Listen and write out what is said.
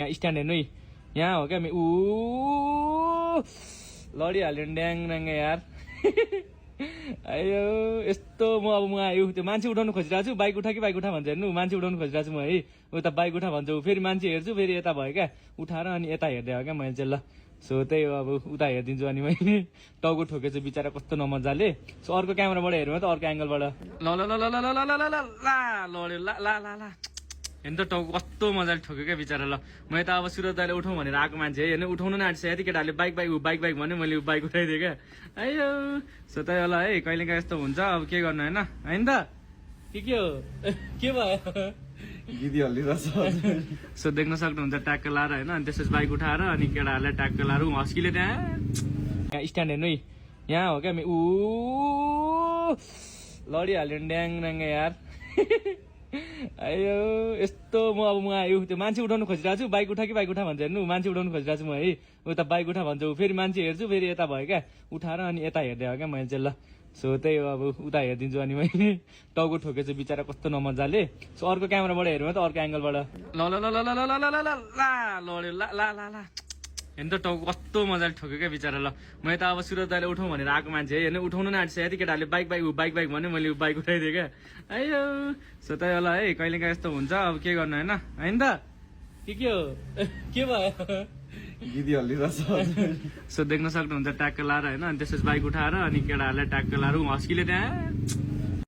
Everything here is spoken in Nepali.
स्ट्यान्ड हेर्नु है यहाँ हो क्या लडिहाल्यो ड्याङ ड्याङ यार अयो यस्तो म अब म आयो त्यो मान्छे उठाउनु खोजिरहेको छु बाइक उठा कि बाइक उठा भन्छ हेर्नु मान्छे उठाउनु खोजिरहेको छु म है उता बाइक उठा भन्छ फेरि मान्छे हेर्छु फेरि यता भयो क्या उठाएर अनि यता हेर्दै हो क्या मैले चाहिँ ल सो त्यही हो अब उता हेरिदिन्छु अनि मैले टाउको ठोकेछु बिचरा कस्तो नमजाले सो अर्को क्यामेराबाट हेर्नु त अर्को एङ्गलबाट ल ल ल ल ल ल ल ल ल लड्यो ला ला ला ला हेर्नु त टाउको कस्तो मजाले ठोक्यो क्या बिचरा ल मैले त अब सुरज दाइले उठाउँ भनेर आएको मान्छे हेर्नु उठाउनु न आँट्छ यति केटाहरूले बाइक बाइक बाइक बाइक भन्यो मैले बाइक उठाइदिएँ क्या अयो सो त्यही होला है कहिले काहीँ यस्तो हुन्छ अब के गर्नु होइन होइन त के हो के भयो गिदी हल्लिरहेछ सो देख्न सक्नुहुन्छ ट्याक्क लाएर होइन अनि त्यसपछि बाइक उठाएर अनि केटाहरूलाई ट्याक्क लाएर हस्किले त्यहाँ स्ट्यान्ड हेर्नु है यहाँ हो क्या लडिहाल्यो ड्याङ ड्याङ यार अयो यस्तो म अब म आयो त्यो मान्छे उठाउनु खोजिरहेको छु बाइक उठा कि बाइक उठा भन्छ हेर्नु मान्छे उठाउनु खोजिरहेको छु म है उता बाइक उठा भन्छ फेरि मान्छे हेर्छु फेरि यता भयो क्या उठाएर अनि यता हेर्दै हो क्या मैले चाहिँ ल सो त्यही हो अब उता हेरिदिन्छु अनि मैले टाउको ठोकेछु बिचरा कस्तो नमजाले सो अर्को क्यामेराबाट हेर्नु त अर्को एङ्गलबाट ल ल ल ल ल ल ल ल ल लड्यो ला ला ला ला हेर्नु त टाउको कस्तो मजाले ठोक्यो क्या बिचरा ल मैले त अब सुरज दाइले उठाउँ भनेर आएको मान्छे हेर्नु उठाउनु न आँट्छ यति केटाहरूले बाइक बाइक बाइक बाइक भन्यो मैले बाइक उठाइदिएँ क्या अयो सो त्यही होला है कहिले काहीँ यस्तो हुन्छ अब के गर्नु होइन होइन त के हो के भयो गिदी हल्लिरहेछ सो देख्न सक्नुहुन्छ ट्याक्क लाएर होइन अनि त्यसपछि बाइक उठाएर अनि केटाहरूलाई ट्याक्क लाएर हस्किले त्यहाँ